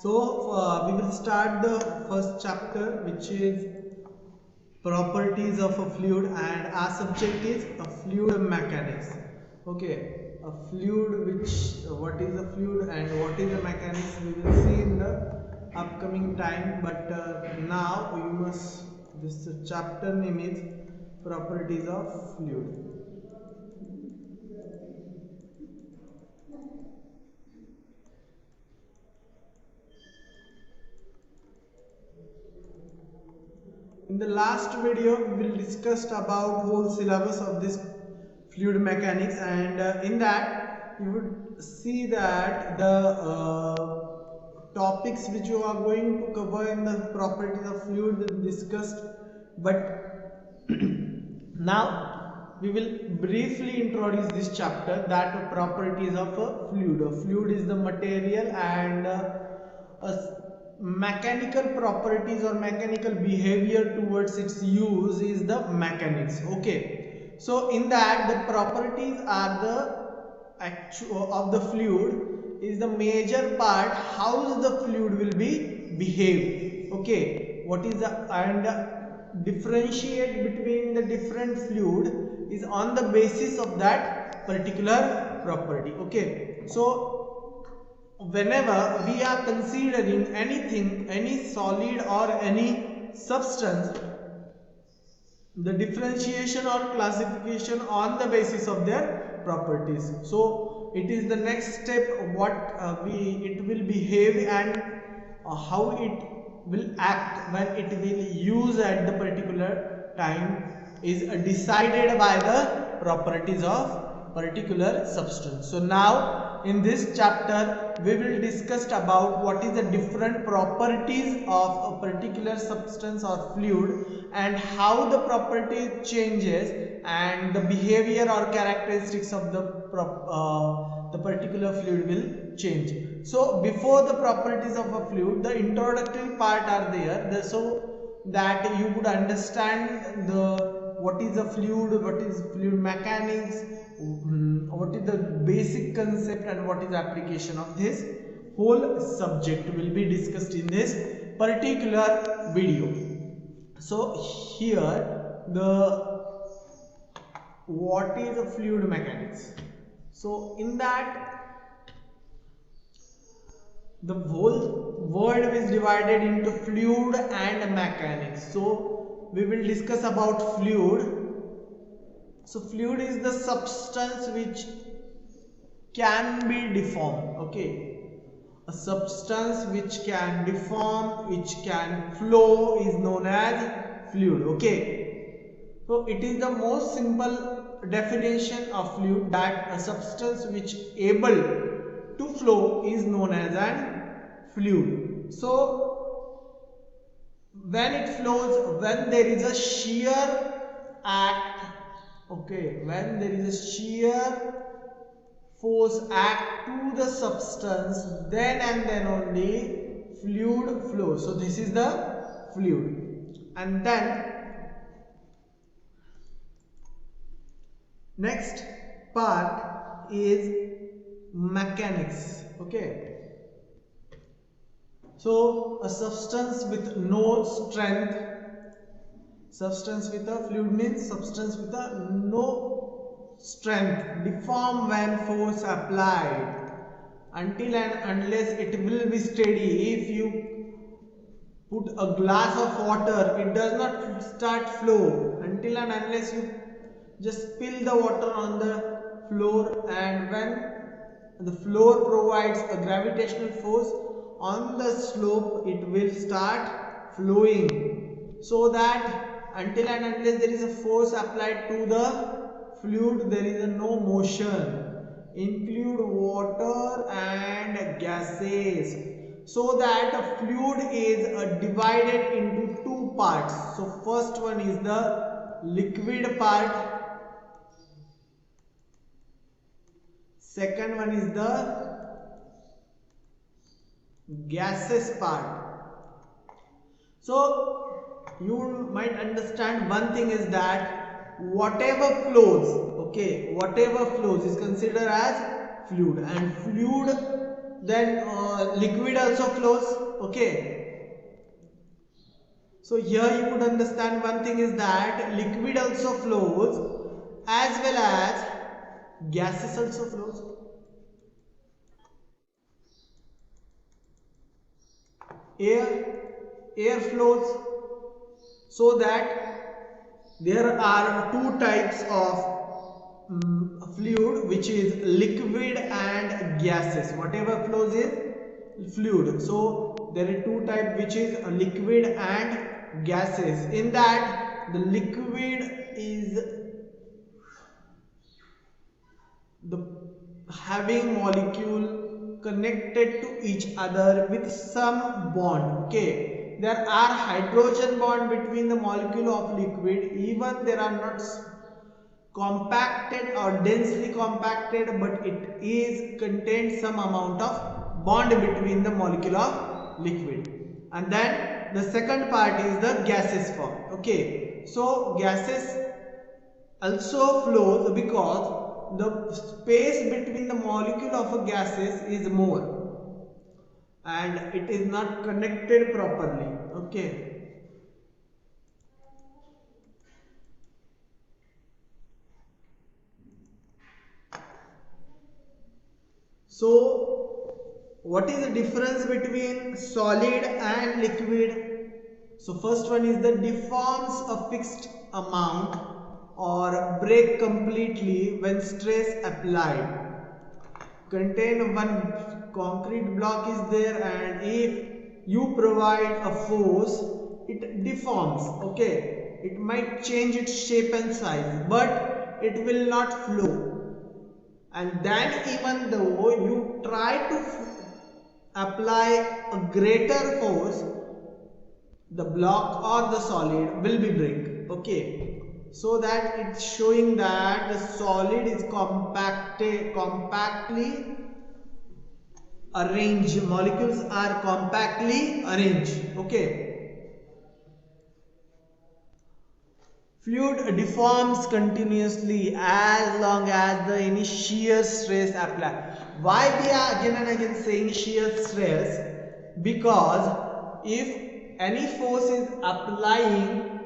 We will start the first chapter, which is properties of a fluid, and our subject is a fluid mechanics. Okay, a fluid, which what is a fluid and what is a mechanics, we will see in the upcoming time. But now you must, this chapter name is properties of fluid. In the last video, we will discussed about whole syllabus of this fluid mechanics, and in that you would see that the topics which you are going to cover in the properties of fluid will be discussed. But now we will briefly introduce this chapter, that properties of a fluid. A fluid is the material, and a mechanical properties or mechanical behavior towards its use is the mechanics. Okay, so in that the properties are the actual of the fluid is the major part how the fluid will be behave. Okay, what is the and differentiate between the different fluid is on the basis of that particular property. Okay, so whenever we are considering anything, any solid or any substance, the differentiation or classification on the basis of their properties. So it is the next step of what it will behave, and how it will act when it will use at the particular time is decided by the properties of particular substance. So now in this chapter we will discuss about what is the different properties of a particular substance or fluid, and how the property changes and the behavior or characteristics of the particular fluid will change. So before the properties of a fluid, the introductory part are there, so that you would understand the what is a fluid, what is fluid mechanics, what is the basic concept, and what is the application of this whole subject will be discussed in this particular video. So here what is a fluid mechanics. So in that the whole world is divided into fluid and mechanics. So we will discuss about fluid. So fluid is the substance which can be deformed. Okay, a substance which can deform, which can flow is known as fluid. Okay, so it is the most simple definition of fluid, that a substance which able to flow is known as an fluid. So when it flows, when there is a shear act, okay, when there is a shear force act to the substance, then and then only fluid flows. So this is the fluid. And then next part is mechanics. Okay, so a substance with no strength, substance with a fluid means substance with a no strength, deform when force applied, until and unless it will be steady. If you put a glass of water, it does not start flow until and unless you just spill the water on the floor, and when the floor provides a gravitational force on the slope, it will start flowing. So that until and unless there is a force applied to the fluid, there is no motion. Include water and gases. So that a fluid is divided into two parts. So first one is the liquid part, second one is the gases part. So you might understand one thing is that whatever flows, okay, whatever flows is considered as fluid, and fluid then liquid also flows. Okay, so here you could understand one thing is that liquid also flows as well as gases also flows. Air flows, so that there are two types of fluid, which is liquid and gases. Whatever flows is fluid. So there are two types, which is liquid and gases. In that, the liquid is the having molecule connected to each other with some bond. Okay, there are hydrogen bond between the molecule of liquid, even there are not compacted or densely compacted, but it is contains some amount of bond between the molecule of liquid. And then the second part is the gases form. Okay, so gases also flows because the space between the molecule of a gases is more and it is not connected properly. Okay, so what is the difference between solid and liquid? So first one is the deforms a fixed amount or break completely when stress applied. Contain one concrete block is there, and if you provide a force, it deforms. Okay, it might change its shape and size, but it will not flow. And then even though you try to apply a greater force, the block or the solid will be break. Okay, so that it's showing that the solid is compactly arranged, molecules are compactly arranged. Okay, fluid deforms continuously as long as the any shear stress applied. Why we are again and again saying shear stress? Because if any force is applying,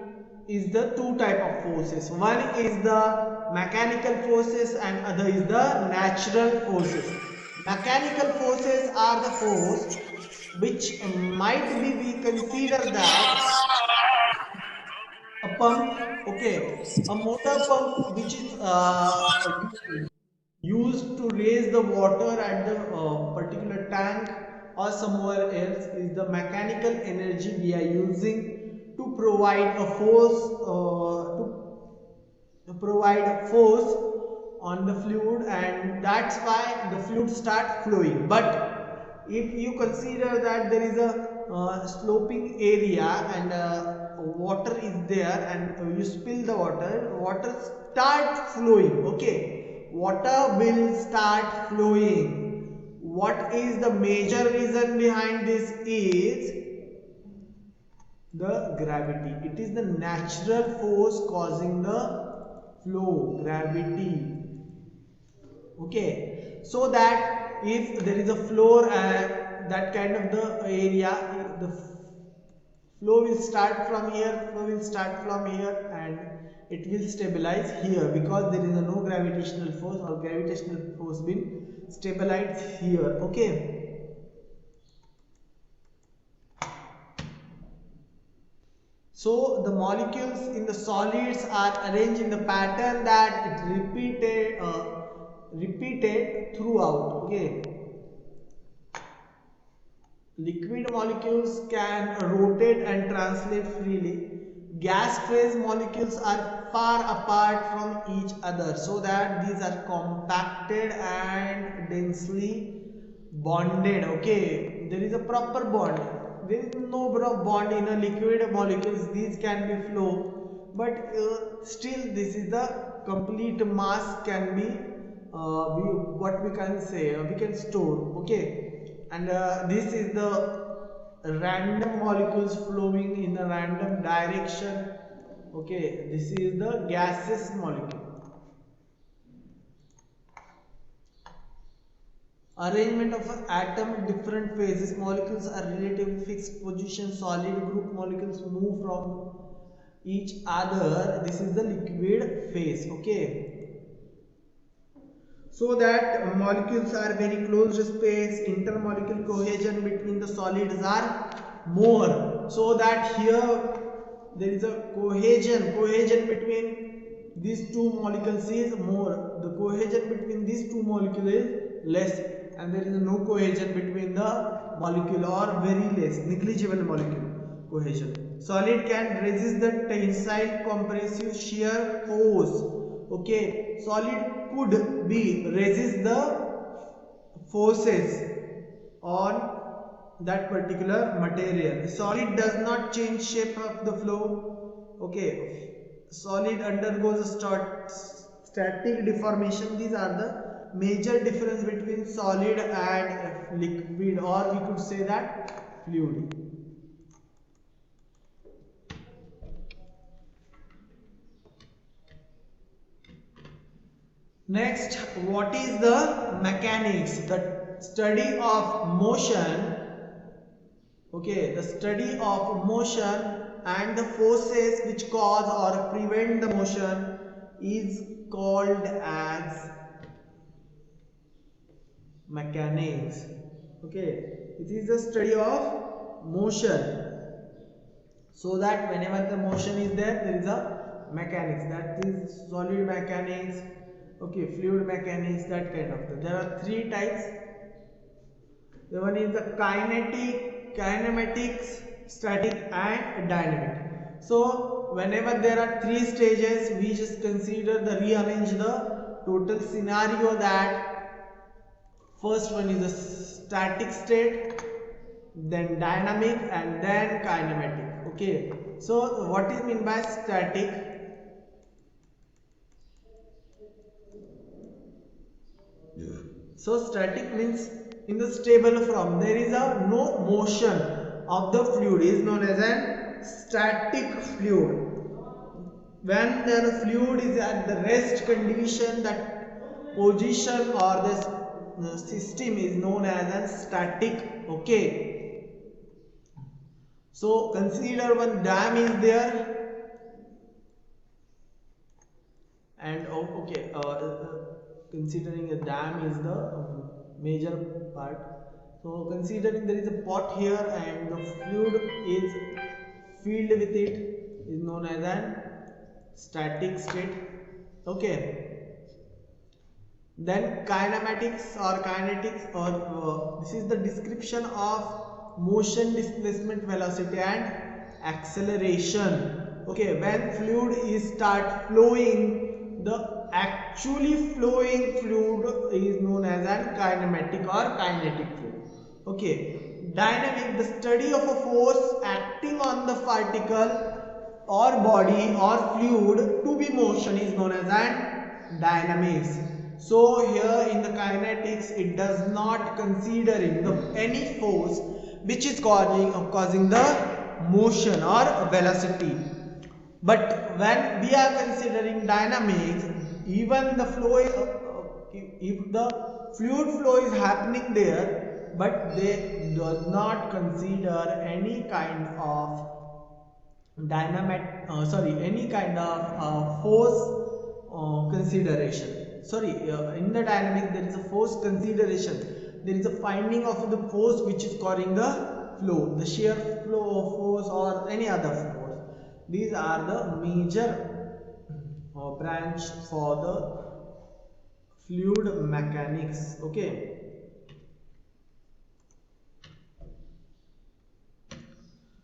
is the two type of forces. One is the mechanical forces and other is the natural forces. Mechanical forces are the force which might be we consider that a pump. Okay, a motor pump which is used to raise the water at the particular tank or somewhere else, is the mechanical energy we are using to provide a force, to provide a force on the fluid, and that's why the fluid start flowing. But if you consider that there is a sloping area and water is there, and you spill the water start flowing. Okay, water will start flowing. What is the major reason behind this is the gravity. It is the natural force causing the flow, gravity. Okay, so that if there is a floor and that kind of the area, the flow will start from here, and it will stabilize here because there is a no gravitational force, or gravitational force been stabilized here. Okay, so the molecules in the solids are arranged in the pattern that it repeated throughout. Okay, liquid molecules can rotate and translate freely. Gas phase molecules are far apart from each other, so that these are compacted and densely bonded. Okay, there is a proper bond. There is no bond in a liquid molecules. These can be flow, but still this is the complete mass can be what we can say, we can store. Okay, and this is the random molecules flowing in a random direction. Okay, this is the gaseous molecule. Arrangement of an atom, different phases. Molecules are relatively fixed position. Solid group molecules move from each other. This is the liquid phase. Okay. So that molecules are very closed space. Intermolecular cohesion between the solids are more. So that here there is a cohesion between these two molecules is more. The cohesion between these two molecules is less, and there is no cohesion between the molecule or very less, negligible molecule cohesion. Solid can resist the tensile compressive shear force. Okay, solid could be resist the forces on that particular material. Solid does not change shape of the flow. Okay, solid undergoes a static deformation. These are the major difference between solid and liquid, or we could say that fluid. Next, what is the mechanics? The study of motion. Okay, the study of motion and the forces which cause or prevent the motion is called as mechanics. Okay, it is the study of motion. So that whenever the motion is there is a mechanics. That is solid mechanics. Okay, fluid mechanics, that kind of thing. There are three types. The one is the kinematics, static and dynamic. So whenever there are three stages, we just consider the rearrange the total scenario. That first one is the static state, then dynamic, and then kinematic. Okay, so what is mean by static? So static means in the stable form, there is a no motion of the fluid, is known as an static fluid. When the fluid is at the rest condition, that position or the system is known as a static. Okay, so consider one dam is there, and considering a dam is the major part. So considering there is a pot here and the fluid is filled with it, is known as an static state. Okay, then kinematics or kinetics, or this is the description of motion, displacement, velocity and acceleration. Okay, when fluid is start flowing, the actually flowing fluid is known as an kinematic or kinetic fluid. Okay, dynamic, the study of a force acting on the particle or body or fluid to be motion is known as an dynamics. So here in the kinetics, it does not considering any force which is causing the motion or velocity. But when we are considering dynamics, even the flow is, if the fluid flow is happening there, but they does not consider any kind of any kind of force consideration. In the dynamic there is a force consideration. There is a finding of the force which is causing the flow, the shear flow of force or any other force. These are the major branch for the fluid mechanics. Okay.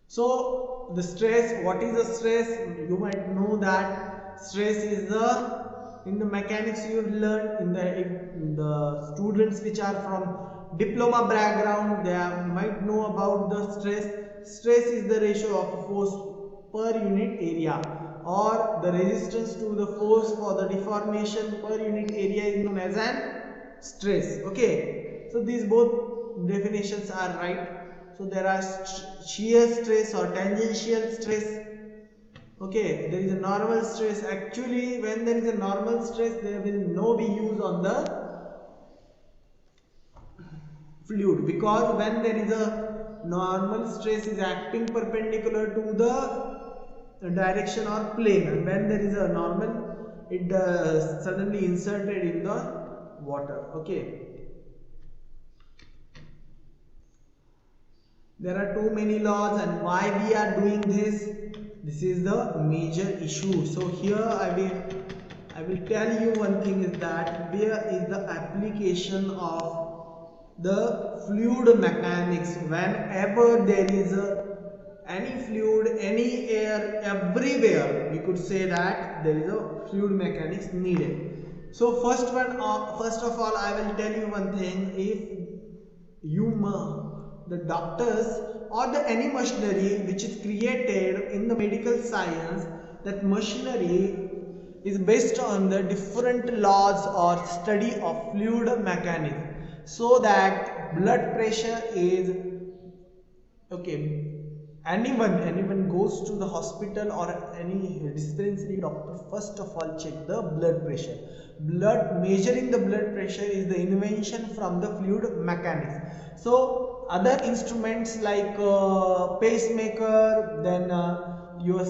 So the stress, what is the stress? You might know that stress is the, in the mechanics you learn in the students which are from diploma background, they might know about the stress. Stress is the ratio of force per unit area, or the resistance to the force for the deformation per unit area is known as an stress. Okay, so these both definitions are right. So there are shear stress or tangential stress. Okay, there is a normal stress. Actually, when there is a normal stress, there will no be use on the fluid, because when there is a normal stress is acting perpendicular to the direction or plane, and when there is a normal, it suddenly inserted in the water. Okay, there are too many laws, and why we are doing this is the major issue. So here I will tell you one thing is that where is the application of the fluid mechanics. Whenever there is any fluid, any air, everywhere we could say that there is a fluid mechanics needed. So first of all I will tell you one thing. If you the doctors or the any machinery which is created in the medical science, that machinery is based on the different laws or study of fluid mechanics, so that blood pressure is okay. Anyone goes to the hospital or any dispensary, doctor first of all check the blood pressure. Measuring the blood pressure is the invention from the fluid mechanics. So other instruments like pacemaker, then you are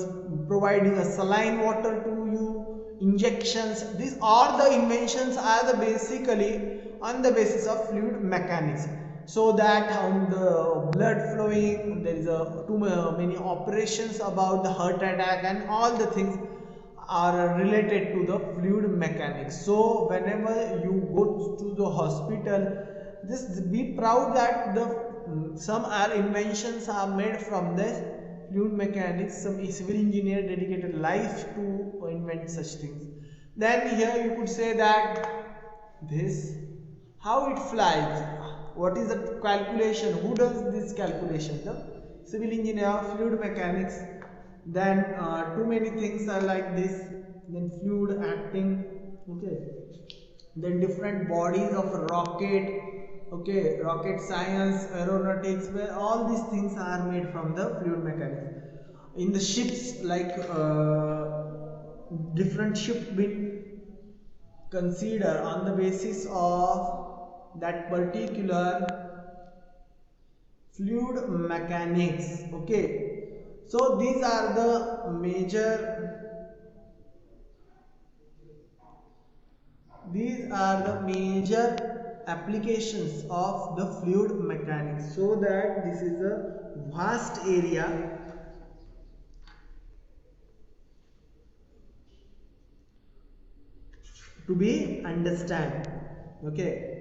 providing a saline water to you, injections, these are the inventions are the basically on the basis of fluid mechanics. So that how the blood flowing, there is too many operations about the heart attack, and all the things are related to the fluid mechanics. So whenever you go to the hospital, just be proud that the some are inventions are made from this fluid mechanics. Some civil engineer dedicated life to invent such things. Then here you could say that this how it flies, what is the calculation, who does this calculation, the civil engineer, fluid mechanics. Then too many things are like this. Then fluid acting, okay. Then different bodies of rocket, okay, rocket science, aeronautics, where all these things are made from the fluid mechanics. In the ships, like different ship been consider on the basis of that particular fluid mechanics. Okay, so these are the major applications of the fluid mechanics. So that this is a vast area to be understand. Okay,